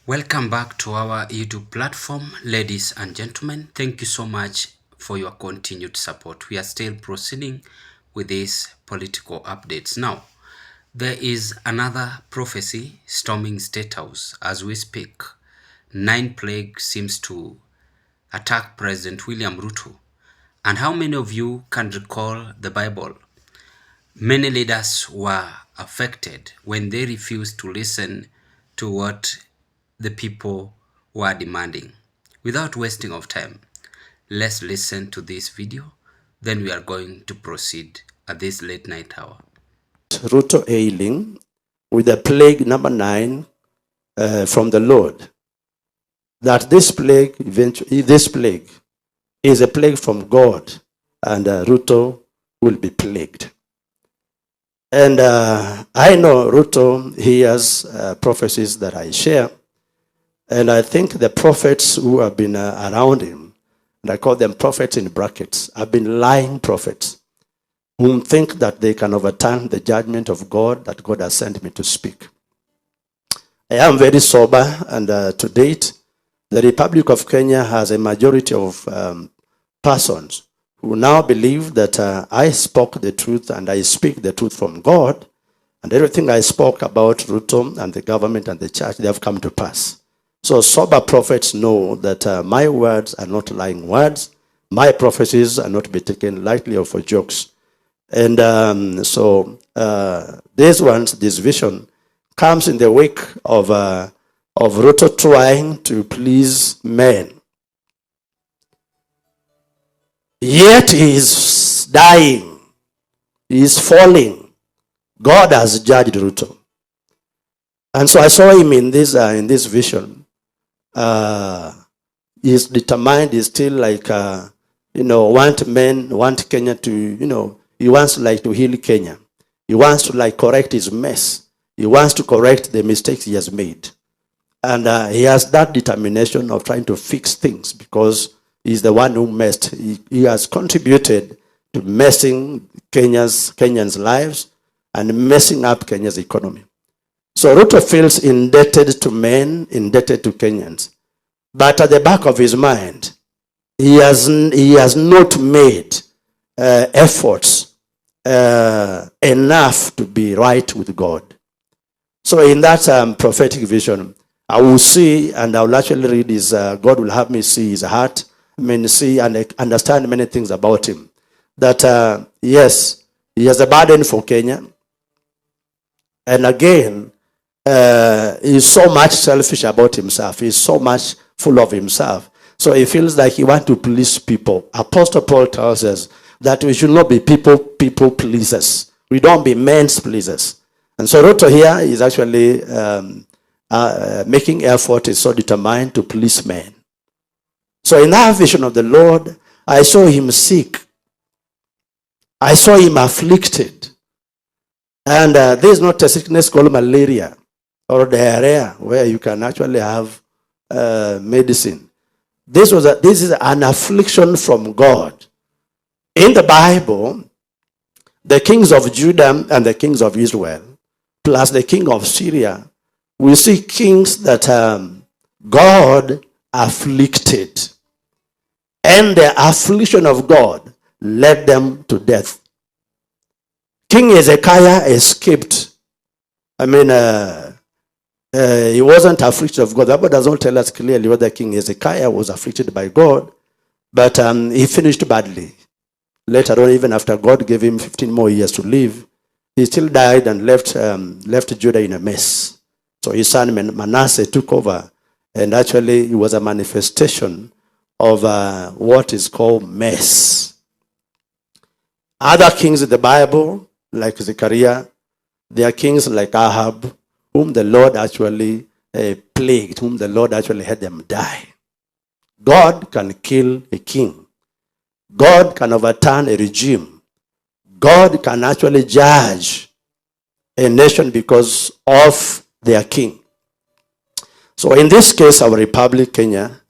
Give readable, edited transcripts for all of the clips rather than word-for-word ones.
Welcome back to our YouTube platform, ladies and gentlemen. Thank you so much for your continued support. We are still proceeding with these political updates. Now, there is another prophecy storming State House as we speak. 9 plague seems to attack President William Ruto. And how many of you can recall the Bible? Many leaders were affected when they refused to listen to what the people were demanding. Without wasting of time, let's listen to this video, then we are going to proceed at this late night hour. Ruto ailing with the plague number 9 from the Lord. That this plague is a plague from God, and Ruto will be plagued. And I know Ruto hears prophecies that I share, and I think the prophets who have been around him, and I call them prophets in brackets, have been lying prophets who think that they can overturn the judgment of God that God has sent me to speak. I am very sober, and to date, the Republic of Kenya has a majority of persons who now believe that I spoke the truth and I speak the truth from God, and everything I spoke about Ruto and the government and the church, they have come to pass. So sober prophets know that my words are not lying words. My prophecies are not to be taken lightly or for jokes. And this vision comes in the wake of Ruto trying to please men. Yet he is dying. He is falling. God has judged Ruto. And so I saw him in this vision. He's determined. He's still like, want Kenya to, he wants to heal Kenya. He wants to correct his mess. He wants to correct the mistakes he has made. And he has that determination of trying to fix things because he's the one who messed. He has contributed to messing Kenyans' lives and messing up Kenya's economy. So Ruto feels indebted to men, indebted to Kenyans. But at the back of his mind, he has not made efforts enough to be right with God. So in that prophetic vision, I will see, and I will actually read his, God will have me see his heart, see and understand many things about him. That, yes, he has a burden for Kenya. And again, he's so much selfish about himself. He's so much full of himself. So he feels like he wants to please people. Apostle Paul tells us that we should not be people pleasers. We don't be men's pleasers. And so Ruto here is actually making effort, is so determined to please men. So in that vision of the Lord, I saw him sick. I saw him afflicted. And there is not a sickness called malaria or diarrhea where you can actually have medicine. This is an affliction from God. In the Bible, the kings of Judah and the kings of Israel, plus the king of Syria, we see kings that God afflicted. And the affliction of God led them to death. King Hezekiah escaped. He wasn't afflicted of God. The Bible does not tell us clearly whether King Hezekiah was afflicted by God, but he finished badly. Later on, even after God gave him 15 more years to live, he still died and left Judah in a mess. So his son Manasseh took over, and actually it was a manifestation of what is called mess. Other kings in the Bible, like Zechariah, there are kings like Ahab, whom the Lord actually plagued, whom the Lord actually had them die. God can kill a king. God can overturn a regime. God can actually judge a nation because of their king. So in this case, our republic, Kenya,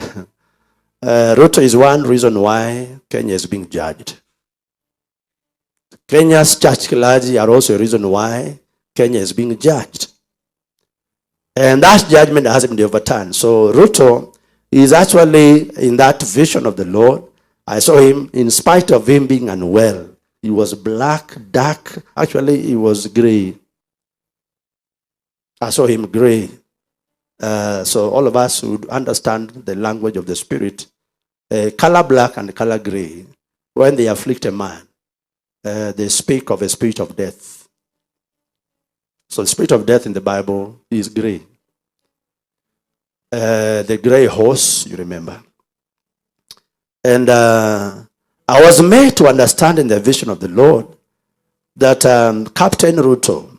Ruto is one reason why Kenya is being judged. Kenya's church clergy are also a reason why Kenya is being judged. And that judgment hasn't been overturned. So Ruto is actually in that vision of the Lord. I saw him, in spite of him being unwell. He was black, dark. Actually, he was gray. I saw him gray. So all of us would understand the language of the spirit. Color black and color gray, when they afflict a man, they speak of a spirit of death. So the spirit of death in the Bible is gray. The gray horse, you remember. And I was made to understand in the vision of the Lord that Captain Ruto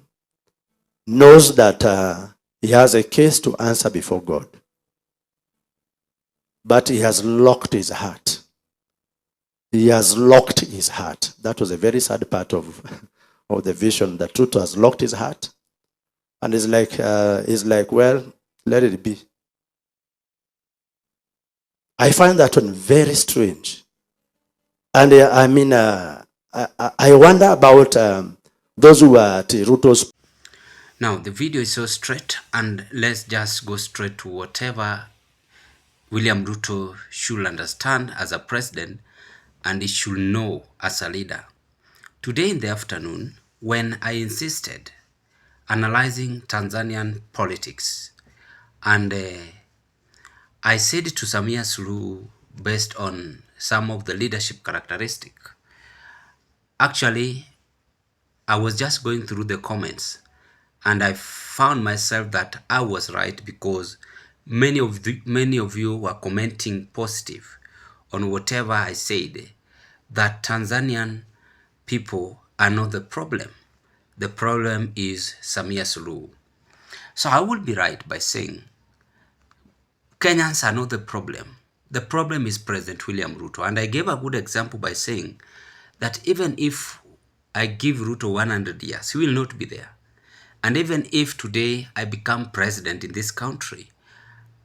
knows that he has a case to answer before God. But he has locked his heart. He has locked his heart. That was a very sad part of the vision, that Ruto has locked his heart. And it's like, well, let it be. I find that one very strange. And I wonder about those who are at Ruto's. Now, the video is so straight, and let's just go straight to whatever William Ruto should understand as a president and he should know as a leader. Today in the afternoon, when I insisted analyzing Tanzanian politics, and I said to Samia Suluhu, based on some of the leadership characteristic, actually, I was just going through the comments and I found myself that I was right, because many of you were commenting positive on whatever I said, that Tanzanian people are not the problem. The problem is Samia Suluhu. So I will be right by saying Kenyans are not the problem. The problem is President William Ruto. And I gave a good example by saying that even if I give Ruto 100 years, he will not be there. And even if today I become president in this country,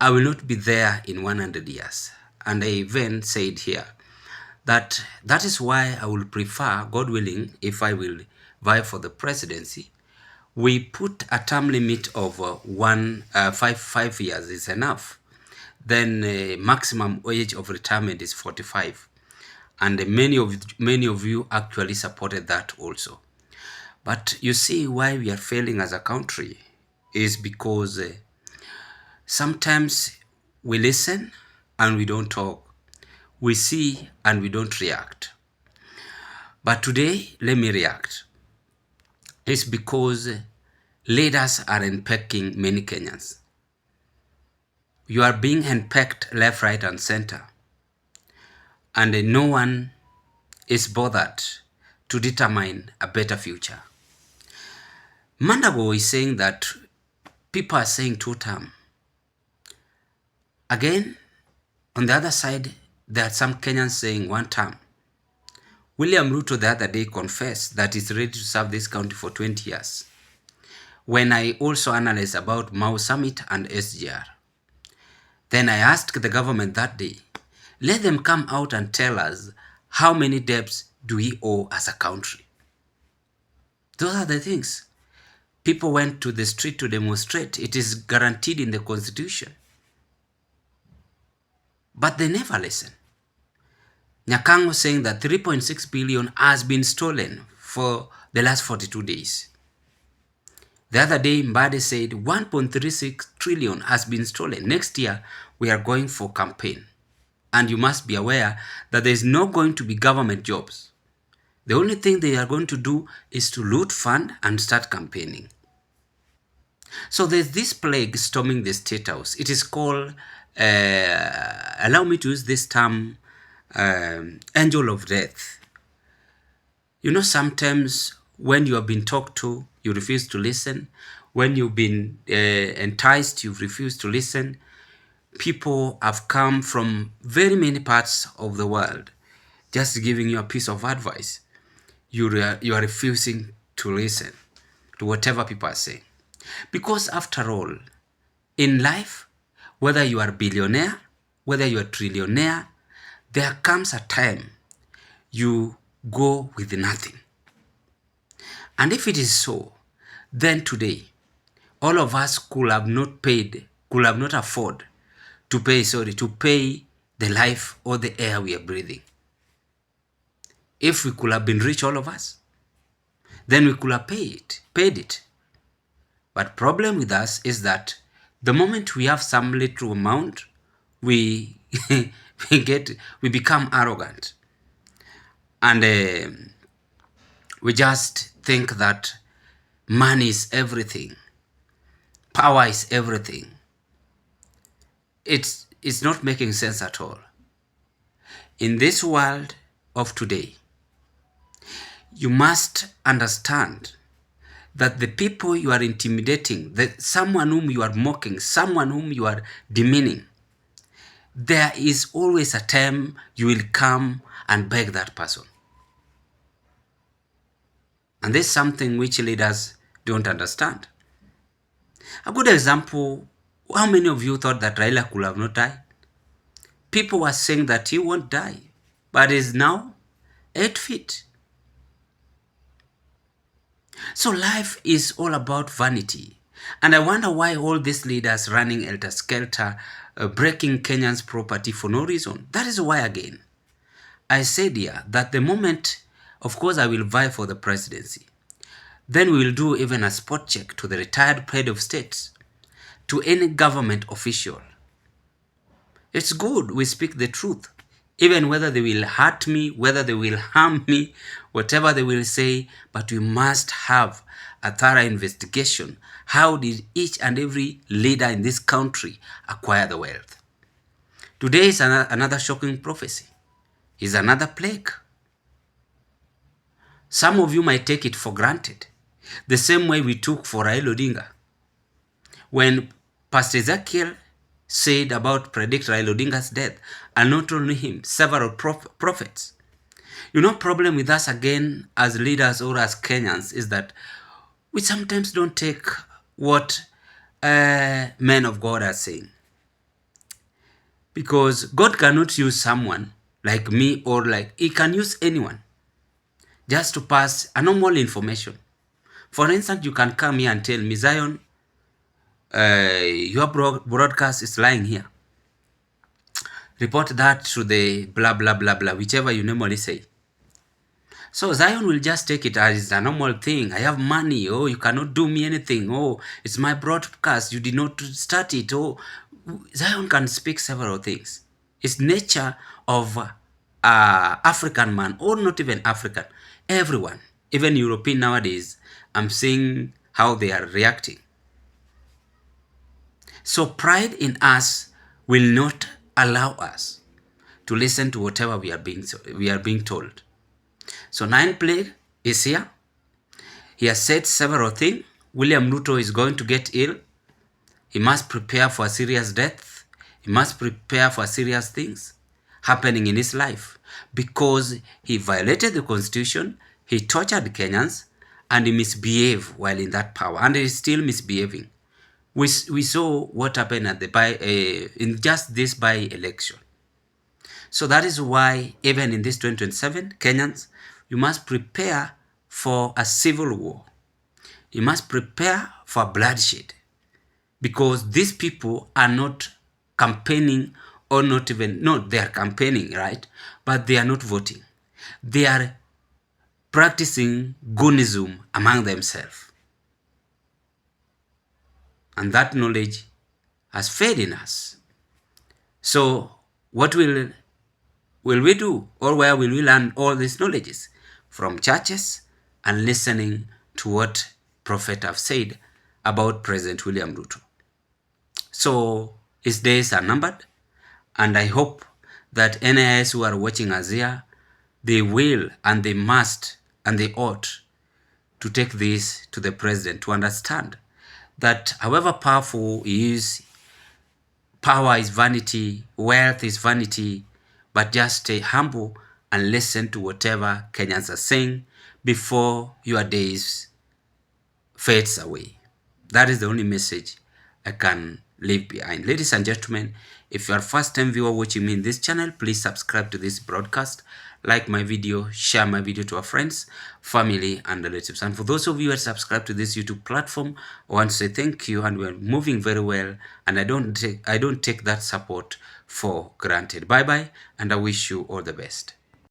I will not be there in 100 years. And I even said here that that is why I will prefer, God willing, if I will vie for the presidency, we put a term limit of 5 years is enough. Then maximum age of retirement is 45. And many of you actually supported that also. But you see why we are failing as a country is because sometimes we listen and we don't talk. We see and we don't react. But today, let me react. It's because leaders are unpacking many Kenyans. You are being unpacked left, right, and center. And no one is bothered to determine a better future. Mandago is saying that people are saying 2-term. Again, on the other side, there are some Kenyans saying 1-term. William Ruto the other day confessed that he's ready to serve this country for 20 years. When I also analyzed about Mau Summit and SGR, then I asked the government that day, let them come out and tell us how many debts do we owe as a country. Those are the things. People went to the street to demonstrate. It is guaranteed in the constitution. But they never listen. Nyakang was saying that 3.6 billion has been stolen for the last 42 days. The other day, Mbade said 1.36 trillion has been stolen. Next year, we are going for campaign. And you must be aware that there is not going to be government jobs. The only thing they are going to do is to loot fund and start campaigning. So there's this plague storming the State House. It is called, allow me to use this term, angel of death. You know, sometimes when you have been talked to, you refuse to listen. When you've been enticed, you refuse to listen. People have come from very many parts of the world just giving you a piece of advice. You are refusing to listen to whatever people are saying. Because after all, in life, whether you are a billionaire, whether you are a trillionaire, there comes a time you go with nothing. And if it is so, then today, all of us could have not afford to pay the life or the air we are breathing. If we could have been rich, all of us, then we could have paid it. But problem with us is that the moment we have some little amount, we we become arrogant, and we just think that money is everything, power is everything. It's not making sense at all. In this world of today, you must understand that the people you are intimidating, someone whom you are mocking, someone whom you are demeaning, there is always a time you will come and beg that person. And this is something which leaders don't understand. A good example, how many of you thought that Raila could have not died? People were saying that he won't die, but is now 8 feet. So life is all about vanity. And I wonder why all these leaders running helter-skelter, breaking Kenyans' property for no reason. That is why, again, I said here that the moment, of course, I will vie for the presidency. Then we will do even a spot check to the retired head of state, to any government official. It's good we speak the truth, even whether they will hurt me, whether they will harm me, whatever they will say, but we must have a thorough investigation. How did each and every leader in this country acquire the wealth? Today is another shocking prophecy. Is another plague. Some of you might take it for granted, the same way we took for Raila Odinga. When Pastor Ezekiel said about predict Raila Odinga's death, and not only him, several prophets. You know, problem with us again as leaders or as Kenyans is that we sometimes don't take what men of God are saying. Because God cannot use someone like me or like, he can use anyone just to pass a normal information. For instance, you can come here and tell me, Zion, your broadcast is lying here. Report that to the blah, blah, blah, blah, whichever you normally say. So Zion will just take it as a normal thing. I have money. Oh, you cannot do me anything. Oh, it's my broadcast. You did not start it. Oh, Zion can speak several things. It's nature of African man, or not even African. Everyone, even European nowadays, I'm seeing how they are reacting. So pride in us will not allow us to listen to whatever we are being told. So 9th plague is here. He has said several things. William Ruto is going to get ill. He must prepare for a serious death. He must prepare for serious things happening in his life, because he violated the constitution, he tortured Kenyans, and he misbehaved while in that power, and he is still misbehaving. We saw what happened at in just this by-election. So that is why even in this 2027, Kenyans, you must prepare for a civil war. You must prepare for bloodshed, because these people are not campaigning, or not even, no, they are campaigning, right? But they are not voting. They are practicing goonism among themselves. And that knowledge has failed in us. So what will we do, or where will we learn all these knowledges? From churches and listening to what prophet have said about President William Ruto. So his days are numbered, and I hope that NIS who are watching us here, they will and they must and they ought to take this to the president, to understand that however powerful he is, power is vanity, wealth is vanity, but just stay humble and listen to whatever Kenyans are saying before your days fades away. That is the only message I can leave behind. Ladies and gentlemen, if you are first time viewer watching me in this channel, please subscribe to this broadcast, like my video, share my video to our friends, family and relatives. And for those of you who are subscribed to this YouTube platform, I want to say thank you, and we're moving very well, and I don't take that support for granted. Bye bye, and I wish you all the best.